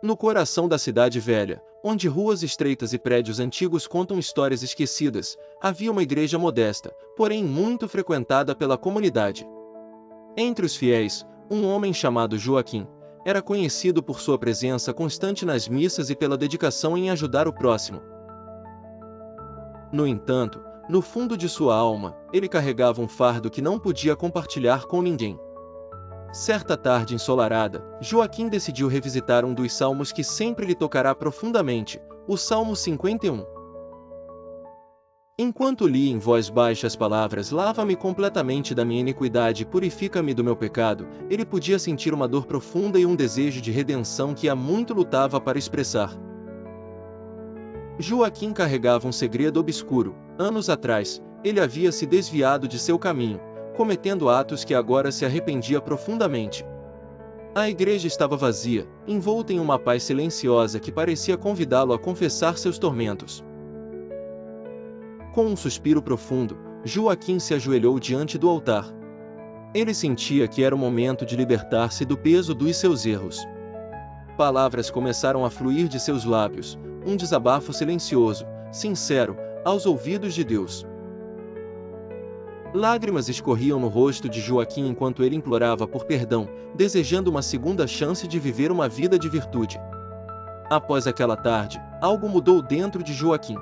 No coração da cidade velha, onde ruas estreitas e prédios antigos contam histórias esquecidas, havia uma igreja modesta, porém muito frequentada pela comunidade. Entre os fiéis, um homem chamado Joaquim era conhecido por sua presença constante nas missas e pela dedicação em ajudar o próximo. No entanto, no fundo de sua alma, ele carregava um fardo que não podia compartilhar com ninguém. Certa tarde ensolarada, Joaquim decidiu revisitar um dos salmos que sempre lhe tocará profundamente, o Salmo 51. Enquanto lia em voz baixa as palavras "Lava-me completamente da minha iniquidade e purifica-me do meu pecado", ele podia sentir uma dor profunda e um desejo de redenção que há muito lutava para expressar. Joaquim carregava um segredo obscuro. Anos atrás, ele havia se desviado de seu caminho, cometendo atos que agora se arrependia profundamente. A igreja estava vazia, envolta em uma paz silenciosa que parecia convidá-lo a confessar seus tormentos. Com um suspiro profundo, Joaquim se ajoelhou diante do altar. Ele sentia que era o momento de libertar-se do peso dos seus erros. Palavras começaram a fluir de seus lábios, um desabafo silencioso, sincero, aos ouvidos de Deus. Lágrimas escorriam no rosto de Joaquim enquanto ele implorava por perdão, desejando uma segunda chance de viver uma vida de virtude. Após aquela tarde, algo mudou dentro de Joaquim.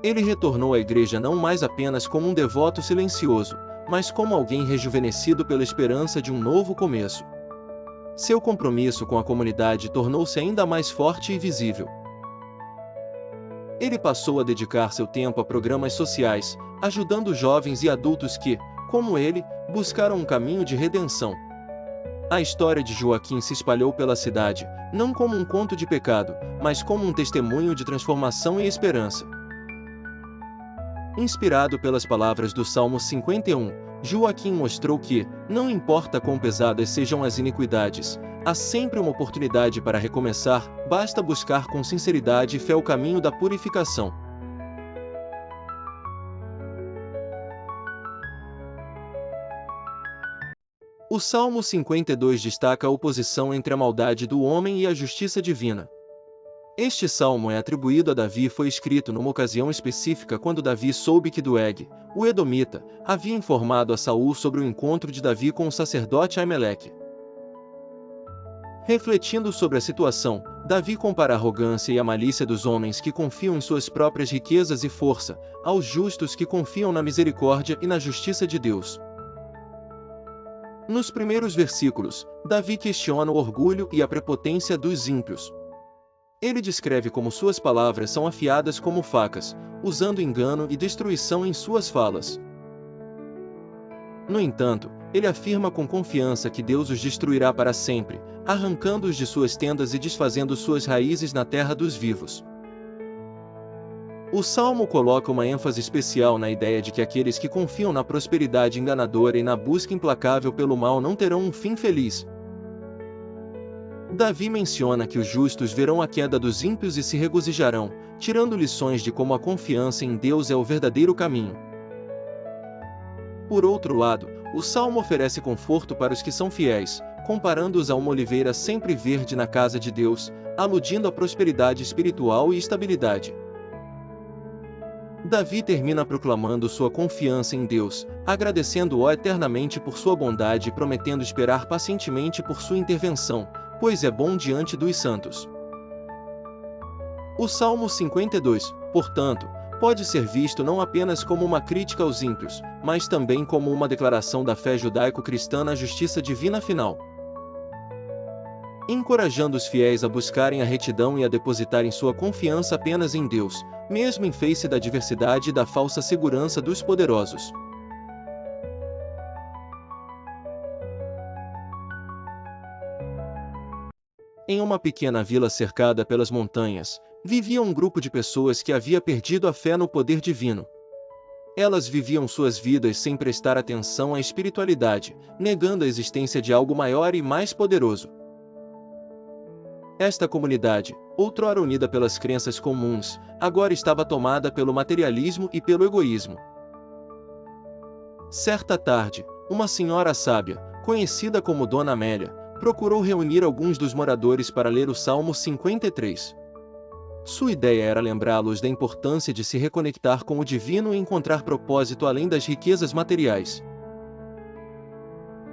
Ele retornou à igreja não mais apenas como um devoto silencioso, mas como alguém rejuvenescido pela esperança de um novo começo. Seu compromisso com a comunidade tornou-se ainda mais forte e visível. Ele passou a dedicar seu tempo a programas sociais, ajudando jovens e adultos que, como ele, buscaram um caminho de redenção. A história de Joaquim se espalhou pela cidade, não como um conto de pecado, mas como um testemunho de transformação e esperança. Inspirado pelas palavras do Salmo 51, Joaquim mostrou que, não importa quão pesadas sejam as iniquidades, há sempre uma oportunidade para recomeçar, basta buscar com sinceridade e fé o caminho da purificação. O Salmo 52 destaca a oposição entre a maldade do homem e a justiça divina. Este salmo é atribuído a Davi e foi escrito numa ocasião específica quando Davi soube que Doeg, o Edomita, havia informado a Saul sobre o encontro de Davi com o sacerdote Aimeleque. Refletindo sobre a situação, Davi compara a arrogância e a malícia dos homens que confiam em suas próprias riquezas e força, aos justos que confiam na misericórdia e na justiça de Deus. Nos primeiros versículos, Davi questiona o orgulho e a prepotência dos ímpios. Ele descreve como suas palavras são afiadas como facas, usando engano e destruição em suas falas. No entanto, ele afirma com confiança que Deus os destruirá para sempre, arrancando-os de suas tendas e desfazendo suas raízes na terra dos vivos. O Salmo coloca uma ênfase especial na ideia de que aqueles que confiam na prosperidade enganadora e na busca implacável pelo mal não terão um fim feliz. Davi menciona que os justos verão a queda dos ímpios e se regozijarão, tirando lições de como a confiança em Deus é o verdadeiro caminho. Por outro lado, o Salmo oferece conforto para os que são fiéis, comparando-os a uma oliveira sempre verde na casa de Deus, aludindo à prosperidade espiritual e estabilidade. Davi termina proclamando sua confiança em Deus, agradecendo-o eternamente por sua bondade e prometendo esperar pacientemente por sua intervenção, pois é bom diante dos santos. O Salmo 52, portanto, pode ser visto não apenas como uma crítica aos ímpios, mas também como uma declaração da fé judaico-cristã na justiça divina final. Encorajando os fiéis a buscarem a retidão e a depositarem sua confiança apenas em Deus, mesmo em face da adversidade e da falsa segurança dos poderosos. Em uma pequena vila cercada pelas montanhas, vivia um grupo de pessoas que havia perdido a fé no poder divino. Elas viviam suas vidas sem prestar atenção à espiritualidade, negando a existência de algo maior e mais poderoso. Esta comunidade, outrora unida pelas crenças comuns, agora estava tomada pelo materialismo e pelo egoísmo. Certa tarde, uma senhora sábia, conhecida como Dona Amélia, procurou reunir alguns dos moradores para ler o Salmo 53. Sua ideia era lembrá-los da importância de se reconectar com o divino e encontrar propósito além das riquezas materiais.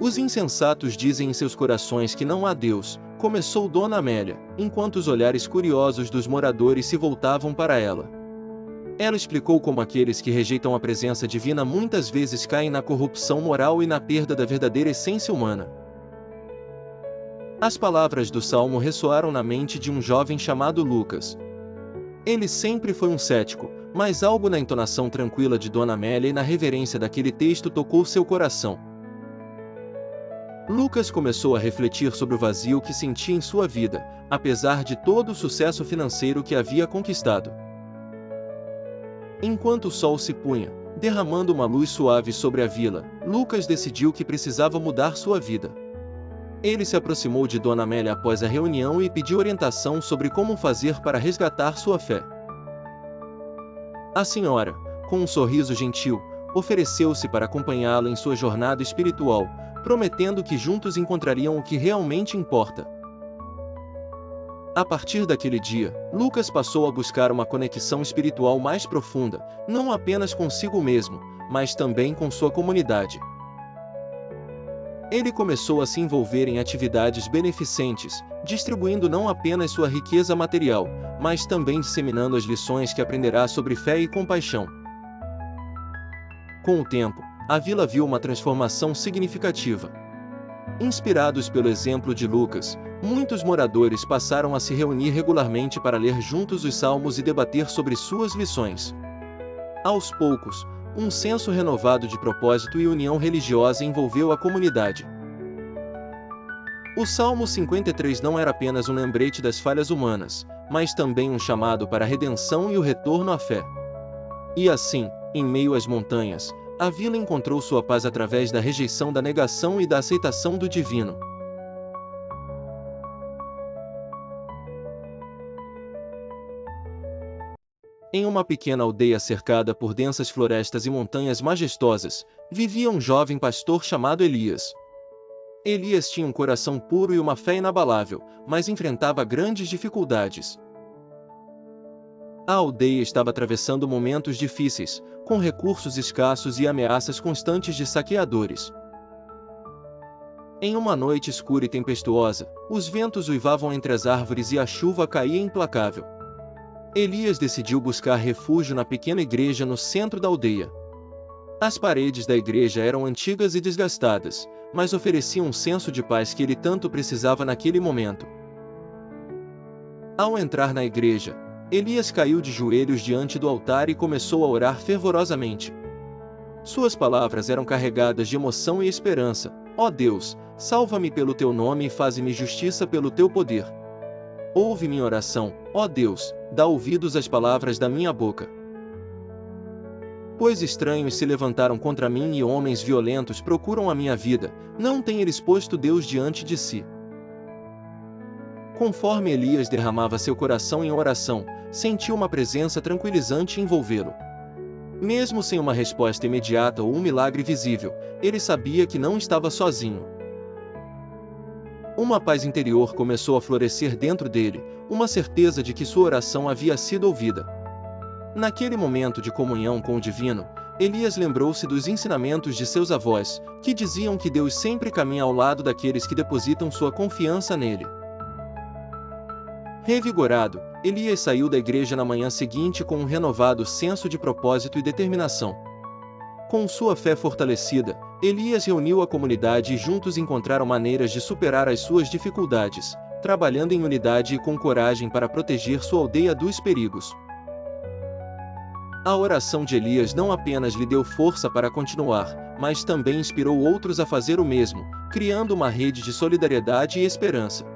Os insensatos dizem em seus corações que não há Deus, começou Dona Amélia, enquanto os olhares curiosos dos moradores se voltavam para ela. Ela explicou como aqueles que rejeitam a presença divina muitas vezes caem na corrupção moral e na perda da verdadeira essência humana. As palavras do salmo ressoaram na mente de um jovem chamado Lucas. Ele sempre foi um cético, mas algo na entonação tranquila de Dona Amélia e na reverência daquele texto tocou seu coração. Lucas começou a refletir sobre o vazio que sentia em sua vida, apesar de todo o sucesso financeiro que havia conquistado. Enquanto o sol se punha, derramando uma luz suave sobre a vila, Lucas decidiu que precisava mudar sua vida. Ele se aproximou de Dona Amélia após a reunião e pediu orientação sobre como fazer para resgatar sua fé. A senhora, com um sorriso gentil, ofereceu-se para acompanhá-la em sua jornada espiritual, prometendo que juntos encontrariam o que realmente importa. A partir daquele dia, Lucas passou a buscar uma conexão espiritual mais profunda, não apenas consigo mesmo, mas também com sua comunidade. Ele começou a se envolver em atividades beneficentes, distribuindo não apenas sua riqueza material, mas também disseminando as lições que aprenderá sobre fé e compaixão. Com o tempo, a vila viu uma transformação significativa. Inspirados pelo exemplo de Lucas, muitos moradores passaram a se reunir regularmente para ler juntos os salmos e debater sobre suas lições. Aos poucos, um senso renovado de propósito e união religiosa envolveu a comunidade. O Salmo 53 não era apenas um lembrete das falhas humanas, mas também um chamado para a redenção e o retorno à fé. E assim, em meio às montanhas, a vila encontrou sua paz através da rejeição da negação e da aceitação do divino. Em uma pequena aldeia cercada por densas florestas e montanhas majestosas, vivia um jovem pastor chamado Elias. Elias tinha um coração puro e uma fé inabalável, mas enfrentava grandes dificuldades. A aldeia estava atravessando momentos difíceis, com recursos escassos e ameaças constantes de saqueadores. Em uma noite escura e tempestuosa, os ventos uivavam entre as árvores e a chuva caía implacável. Elias decidiu buscar refúgio na pequena igreja no centro da aldeia. As paredes da igreja eram antigas e desgastadas, mas ofereciam um senso de paz que ele tanto precisava naquele momento. Ao entrar na igreja, Elias caiu de joelhos diante do altar e começou a orar fervorosamente. Suas palavras eram carregadas de emoção e esperança. Ó Deus, salva-me pelo teu nome e faze-me justiça pelo teu poder. Ouve minha oração, ó Deus, dá ouvidos às palavras da minha boca. Pois estranhos se levantaram contra mim e homens violentos procuram a minha vida, não tem eles posto Deus diante de si. Conforme Elias derramava seu coração em oração, sentiu uma presença tranquilizante envolvê-lo. Mesmo sem uma resposta imediata ou um milagre visível, ele sabia que não estava sozinho. Uma paz interior começou a florescer dentro dele, uma certeza de que sua oração havia sido ouvida. Naquele momento de comunhão com o divino, Elias lembrou-se dos ensinamentos de seus avós, que diziam que Deus sempre caminha ao lado daqueles que depositam sua confiança nele. Revigorado, Elias saiu da igreja na manhã seguinte com um renovado senso de propósito e determinação. Com sua fé fortalecida, Elias reuniu a comunidade e juntos encontraram maneiras de superar as suas dificuldades, trabalhando em unidade e com coragem para proteger sua aldeia dos perigos. A oração de Elias não apenas lhe deu força para continuar, mas também inspirou outros a fazer o mesmo, criando uma rede de solidariedade e esperança.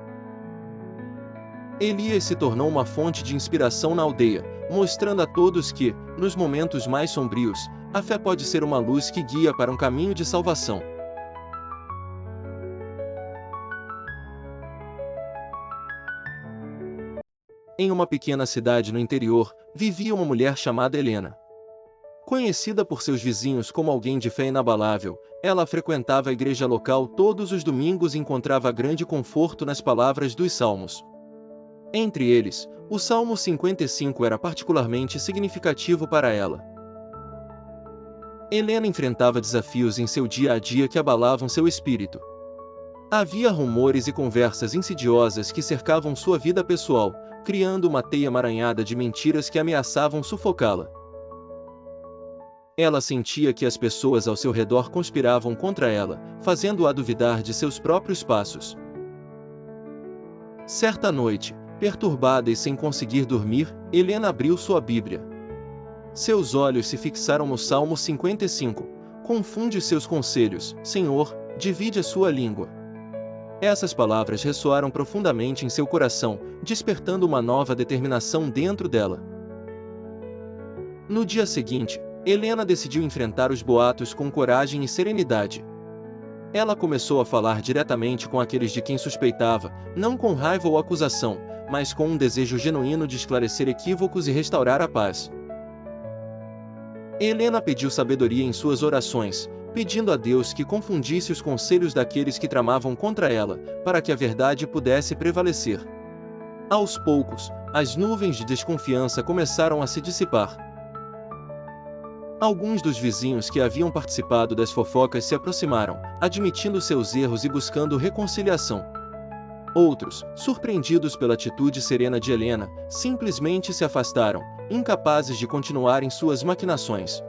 Elias se tornou uma fonte de inspiração na aldeia, mostrando a todos que, nos momentos mais sombrios, a fé pode ser uma luz que guia para um caminho de salvação. Em uma pequena cidade no interior, vivia uma mulher chamada Helena. Conhecida por seus vizinhos como alguém de fé inabalável, ela frequentava a igreja local todos os domingos e encontrava grande conforto nas palavras dos salmos. Entre eles, o Salmo 55 era particularmente significativo para ela. Helena enfrentava desafios em seu dia a dia que abalavam seu espírito. Havia rumores e conversas insidiosas que cercavam sua vida pessoal, criando uma teia emaranhada de mentiras que ameaçavam sufocá-la. Ela sentia que as pessoas ao seu redor conspiravam contra ela, fazendo-a duvidar de seus próprios passos. Certa noite, perturbada e sem conseguir dormir, Helena abriu sua Bíblia. Seus olhos se fixaram no Salmo 55. Confunde seus conselhos, Senhor, divide a sua língua. Essas palavras ressoaram profundamente em seu coração, despertando uma nova determinação dentro dela. No dia seguinte, Helena decidiu enfrentar os boatos com coragem e serenidade. Ela começou a falar diretamente com aqueles de quem suspeitava, não com raiva ou acusação, mas com um desejo genuíno de esclarecer equívocos e restaurar a paz. Helena pediu sabedoria em suas orações, pedindo a Deus que confundisse os conselhos daqueles que tramavam contra ela, para que a verdade pudesse prevalecer. Aos poucos, as nuvens de desconfiança começaram a se dissipar. Alguns dos vizinhos que haviam participado das fofocas se aproximaram, admitindo seus erros e buscando reconciliação. Outros, surpreendidos pela atitude serena de Helena, simplesmente se afastaram, incapazes de continuar em suas maquinações.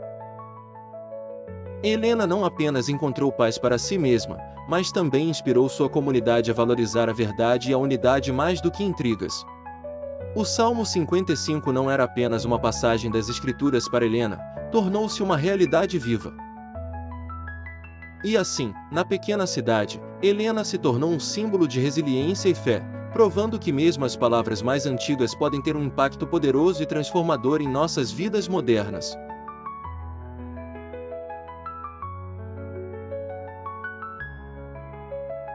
Helena não apenas encontrou paz para si mesma, mas também inspirou sua comunidade a valorizar a verdade e a unidade mais do que intrigas. O Salmo 55 não era apenas uma passagem das Escrituras para Helena, tornou-se uma realidade viva. E assim, na pequena cidade, Helena se tornou um símbolo de resiliência e fé, provando que mesmo as palavras mais antigas podem ter um impacto poderoso e transformador em nossas vidas modernas.